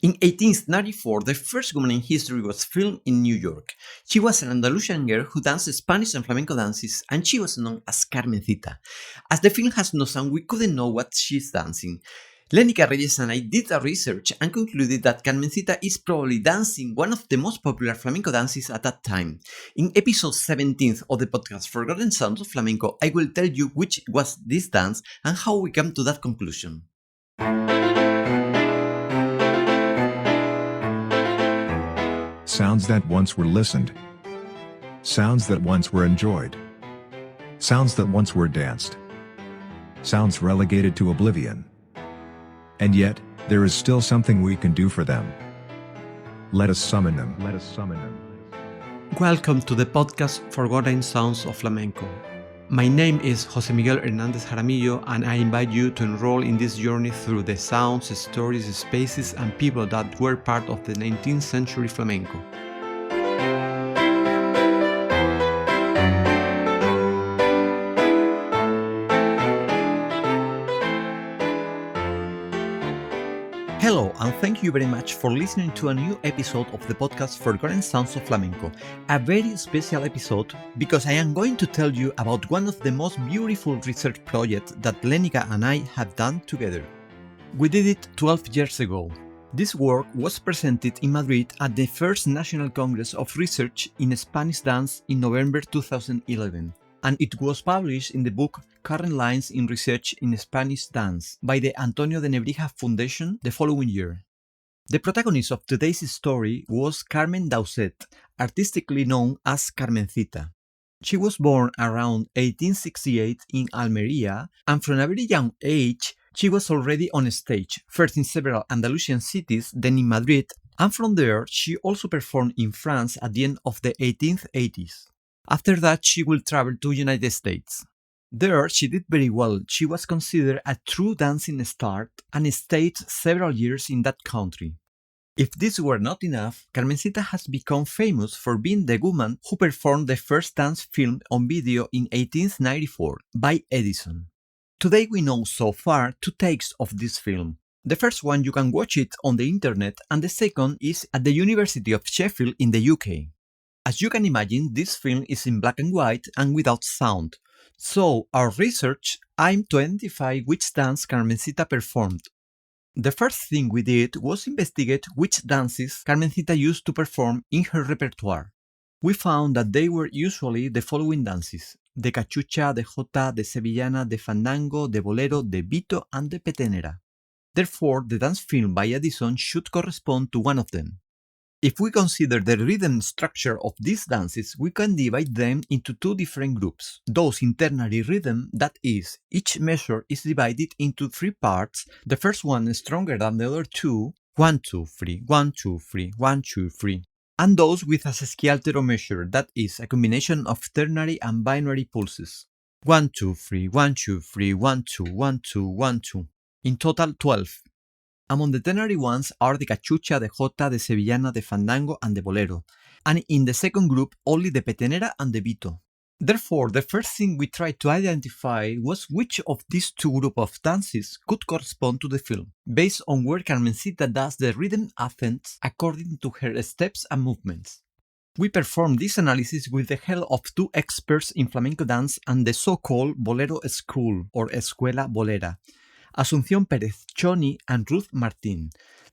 In 1894, the first woman in history was filmed in New York. She was an Andalusian girl who danced Spanish and flamenco dances, and she was known as Carmencita. As the film has no sound, we couldn't know what she's dancing. Lenica Reyes and I did a research and concluded that Carmencita is probably dancing one of the most popular flamenco dances at that time. In episode 17 of the podcast Forgotten Sounds of Flamenco, I will tell you which was this dance and how we came to that conclusion. Sounds that once were listened. Sounds that once were enjoyed. Sounds that once were danced. Sounds relegated to oblivion. And yet, there is still something we can do for them. Let us summon them. Let us summon them. Welcome to the podcast Forgotten Sounds of Flamenco. My name is José Miguel Hernández Jaramillo, and I invite you to enroll in this journey through the sounds, stories, spaces, and people that were part of the 19th century flamenco. Hello, and thank you very much for listening to a new episode of the podcast Forgotten Sounds of Flamenco. A very special episode because I am going to tell you about one of the most beautiful research projects that Lenica and I have done together. We did it 12 years ago. This work was presented in Madrid at the First National Congress of Research in Spanish Dance in November 2011. And it was published in the book Current Lines in Research in Spanish Dance by the Antonio de Nebrija Foundation the following year. The protagonist of today's story was Carmen Dauset, artistically known as Carmencita. She was born around 1868 in Almeria, and from a very young age, she was already on stage, first in several Andalusian cities, then in Madrid, and from there she also performed in France at the end of the 1880s. After that, she will travel to United States. There, she did very well. She was considered a true dancing star and stayed several years in that country. If this were not enough, Carmencita has become famous for being the woman who performed the first dance film on video in 1894 by Edison. Today we know so far two takes of this film. The first one you can watch it on the internet, and the second is at the University of Sheffield in the UK. As you can imagine, this film is in black and white and without sound. So, our research aimed to identify which dance Carmencita performed. The first thing we did was investigate which dances Carmencita used to perform in her repertoire. We found that they were usually the following dances: the cachucha, the jota, the sevillana, the fandango, the bolero, the vito, and the petenera. Therefore, the dance film by Edison should correspond to one of them. If we consider the rhythm structure of these dances, we can divide them into two different groups. Those in ternary rhythm, that is, each measure is divided into three parts, the first one is stronger than the other two, 1, 2, 3, 1, 2, 3, 1, 2, 3. And those with a sesquialtero measure, that is, a combination of ternary and binary pulses. 1, 2, 3, 1, 2, 3, 1, 2, 1, 2, 1, 2. In total 12. Among the ternary ones are the cachucha, the jota, the sevillana, the fandango, and the bolero, and in the second group only the petenera and the vito. Therefore, the first thing we tried to identify was which of these two groups of dances could correspond to the film, based on where Carmencita does the rhythm ascents according to her steps and movements. We performed this analysis with the help of two experts in flamenco dance and the so-called Bolero School, or Escuela Bolera, Asunción Pérez Choni and Ruth Martin.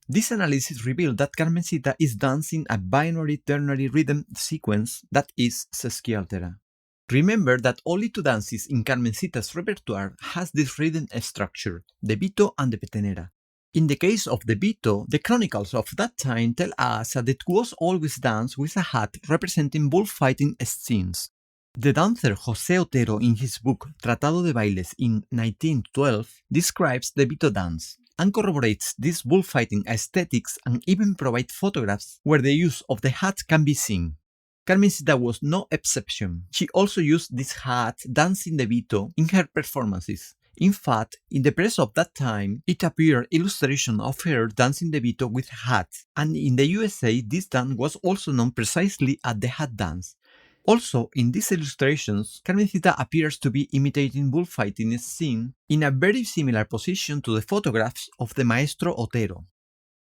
This analysis revealed that Carmencita is dancing a binary ternary rhythm sequence that is sesquialtera. Remember that only two dances in Carmencita's repertoire has this rhythm structure, the vito and the petenera. In the case of the vito, the chronicles of that time tell us that it was always danced with a hat representing bullfighting scenes. The dancer José Otero, in his book Tratado de Bailes in 1912, describes the vito dance and corroborates these bullfighting aesthetics and even provides photographs where the use of the hat can be seen. Carmencita was no exception. She also used this hat dancing the vito in her performances. In fact, in the press of that time, it appeared illustration of her dancing the vito with a hat, and in the USA this dance was also known precisely as the hat dance. Also, in these illustrations, Carmencita appears to be imitating bullfighting scene in a very similar position to the photographs of the Maestro Otero.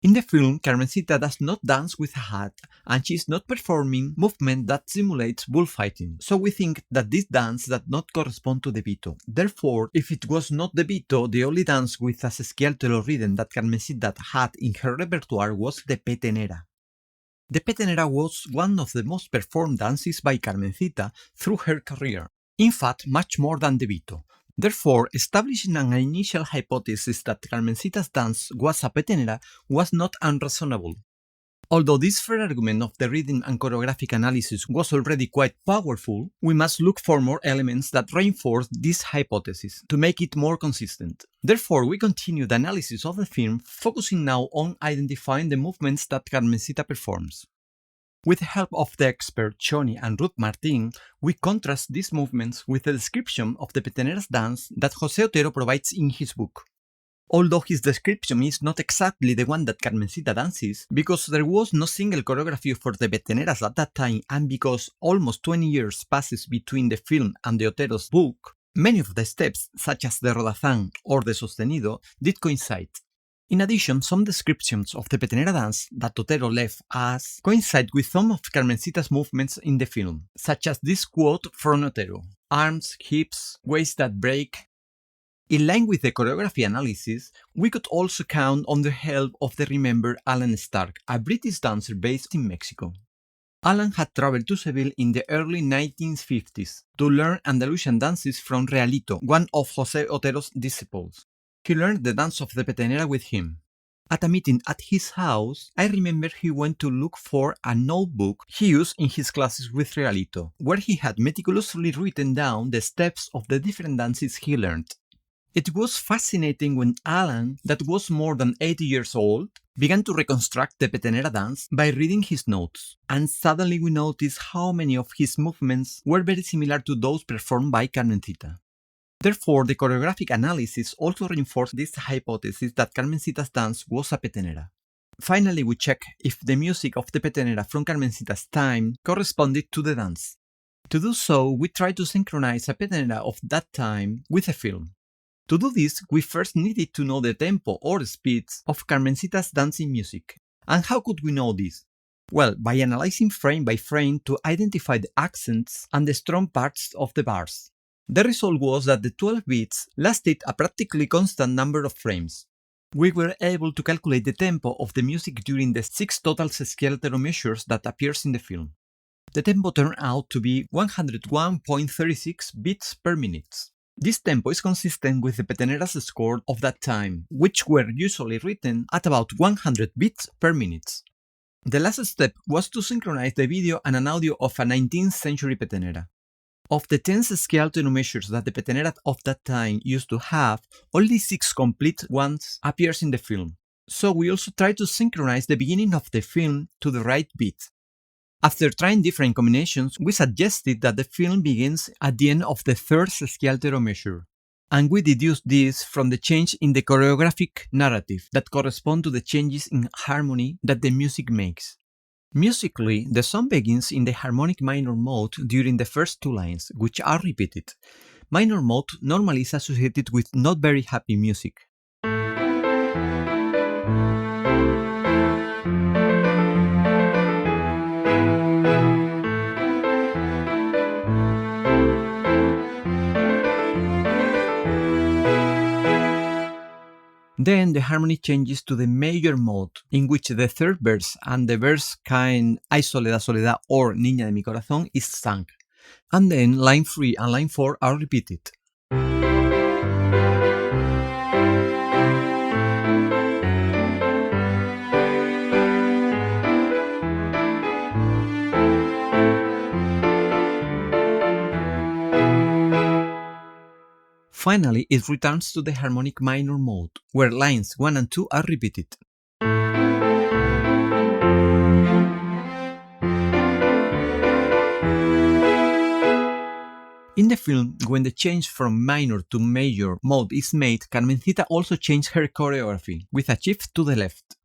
In the film, Carmencita does not dance with a hat, and she is not performing movement that simulates bullfighting, so we think that this dance does not correspond to the Vito. Therefore, if it was not the Vito, the only dance with a sesquialtero rhythm that Carmencita had in her repertoire was the petenera. The petenera was one of the most performed dances by Carmencita through her career, in fact much more than the Vito. Therefore, establishing an initial hypothesis that Carmencita's dance was a petenera was not unreasonable. Although this fair argument of the rhythm and choreographic analysis was already quite powerful, we must look for more elements that reinforce this hypothesis to make it more consistent. Therefore, we continue the analysis of the film, focusing now on identifying the movements that Carmencita performs. With the help of the expert Choni and Ruth Martin, we contrast these movements with the description of the petenera's dance that José Otero provides in his book. Although his description is not exactly the one that Carmencita dances, because there was no single choreography for the peteneras at that time and because almost 20 years passes between the film and the Otero's book, many of the steps, such as the rodazán or the sostenido, did coincide. In addition, some descriptions of the petenera dance that Otero left us coincide with some of Carmencita's movements in the film, such as this quote from Otero: arms, hips, waist that break. In line with the choreography analysis, we could also count on the help of the remembered Alan Stark, a British dancer based in Mexico. Alan had traveled to Seville in the early 1950s to learn Andalusian dances from Realito, one of José Otero's disciples. He learned the dance of the petenera with him. At a meeting at his house, I remember he went to look for a notebook he used in his classes with Realito, where he had meticulously written down the steps of the different dances he learned. It was fascinating when Alan, that was more than 80 years old, began to reconstruct the petenera dance by reading his notes, and suddenly we noticed how many of his movements were very similar to those performed by Carmencita. Therefore, the choreographic analysis also reinforced this hypothesis that Carmencita's dance was a petenera. Finally, we check if the music of the petenera from Carmencita's time corresponded to the dance. To do so, we try to synchronize a petenera of that time with a film. To do this, we first needed to know the tempo or speeds of Carmencita's dancing music. And how could we know this? Well, by analyzing frame by frame to identify the accents and the strong parts of the bars. The result was that the 12 beats lasted a practically constant number of frames. We were able to calculate the tempo of the music during the 6 total sesquialtero measures that appears in the film. The tempo turned out to be 101.36 beats per minute. This tempo is consistent with the petenera's score of that time, which were usually written at about 100 beats per minute. The last step was to synchronize the video and an audio of a 19th century petenera. Of the 10 sesquialtero measures that the petenera of that time used to have, only 6 complete ones appears in the film. So we also tried to synchronize the beginning of the film to the right beat. After trying different combinations, we suggested that the film begins at the end of the 3rd sesquialtero measure. And we deduced this from the change in the choreographic narrative that correspond to the changes in harmony that the music makes. Musically, the song begins in the harmonic minor mode during the first 2 lines, which are repeated. Minor mode normally is associated with not very happy music. Then the harmony changes to the major mode, in which the 3rd verse and the verse kind Ay Soledad Soledad or Niña de mi corazón is sung. And then line 3 and line 4 are repeated. Finally, it returns to the harmonic minor mode, where lines 1 and 2 are repeated. In the film, when the change from minor to major mode is made, Carmencita also changed her choreography, with a shift to the left.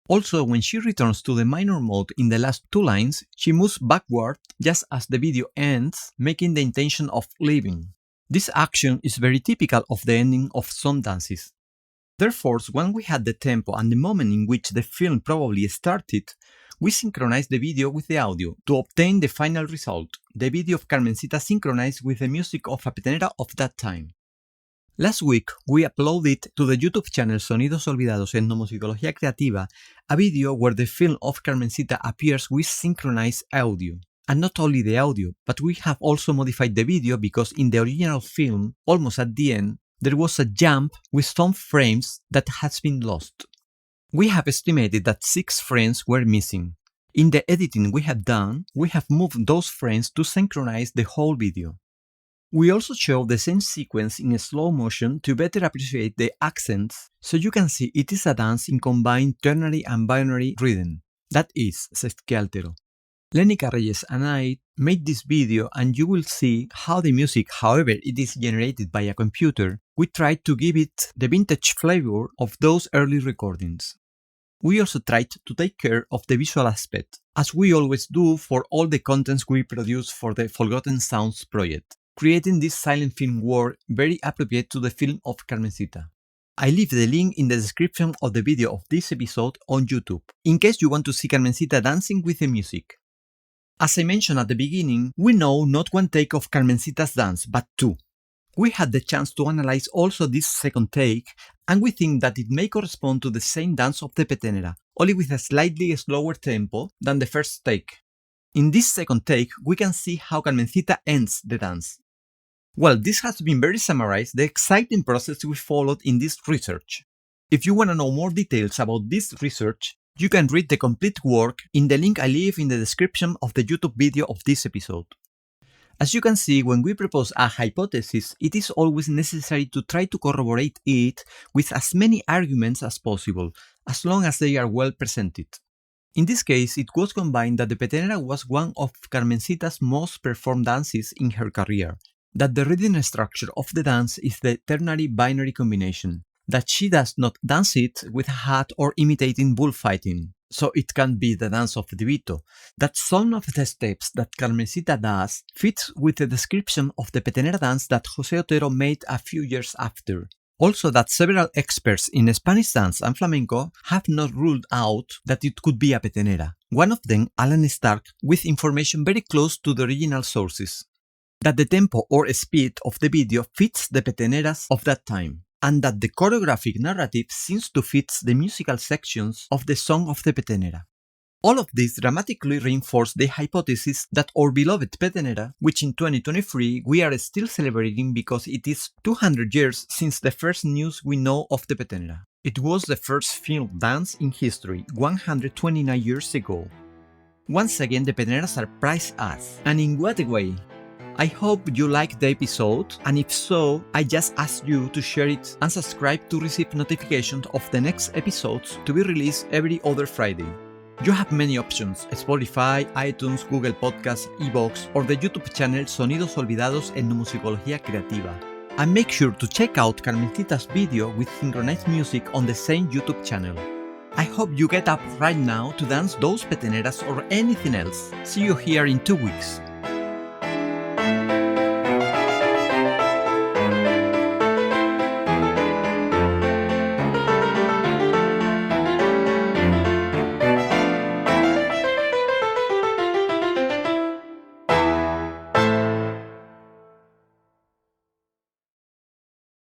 Also, when she returns to the minor mode in the last 2 lines, she moves backward just as the video ends, making the intention of leaving. This action is very typical of the ending of some dances. Therefore, when we had the tempo and the moment in which the film probably started, we synchronized the video with the audio to obtain the final result, the video of Carmencita synchronized with the music of a petenera of that time. Last week, we uploaded to the YouTube channel Sonidos Olvidados Etnomusicología Creativa a video where the film of Carmencita appears with synchronized audio. And not only the audio, but we have also modified the video because in the original film, almost at the end, there was a jump with some frames that has been lost. We have estimated that 6 frames were missing. In the editing we have done, we have moved those frames to synchronize the whole video. We also show the same sequence in slow motion to better appreciate the accents, so you can see it is a dance in combined ternary and binary rhythm, that is, sesquialtero. Lenica Reyes and I made this video and you will see how the music, however it is generated by a computer, we tried to give it the vintage flavor of those early recordings. We also tried to take care of the visual aspect, as we always do for all the contents we produce for the Forgotten Sounds project, creating this silent film world very appropriate to the film of Carmencita. I leave the link in the description of the video of this episode on YouTube, in case you want to see Carmencita dancing with the music. As I mentioned at the beginning, we know not one take of Carmencita's dance, but 2. We had the chance to analyze also this second take, and we think that it may correspond to the same dance of the petenera, only with a slightly slower tempo than the first take. In this second take, we can see how Carmencita ends the dance. Well, this has been very summarized the exciting process we followed in this research. If you want to know more details about this research, you can read the complete work in the link I leave in the description of the YouTube video of this episode. As you can see, when we propose a hypothesis, it is always necessary to try to corroborate it with as many arguments as possible, as long as they are well presented. In this case, it was combined that the petenera was one of Carmencita's most performed dances in her career, that the rhythm structure of the dance is the ternary-binary combination, that she does not dance it with a hat or imitating bullfighting, so it can be the dance of the Vito, that some of the steps that Carmencita does fits with the description of the petenera dance that José Otero made a few years after. Also that several experts in Spanish dance and flamenco have not ruled out that it could be a petenera, one of them Alan Stark with information very close to the original sources. That the tempo or speed of the video fits the peteneras of that time, and that the choreographic narrative seems to fit the musical sections of the song of the petenera. All of this dramatically reinforces the hypothesis that our beloved petenera, which in 2023 we are still celebrating because it is 200 years since the first news we know of the petenera. It was the first filmed dance in history, 129 years ago. Once again, the peteneras surprise us, and in what a way! I hope you liked the episode, and if so, I just ask you to share it and subscribe to receive notifications of the next episodes to be released every other Friday. You have many options: Spotify, iTunes, Google Podcasts, iVoox, or the YouTube channel Sonidos Olvidados Etnomusicología Creativa. And make sure to check out Carmencita's video with synchronized music on the same YouTube channel. I hope you get up right now to dance those peteneras or anything else. See you here in 2 weeks.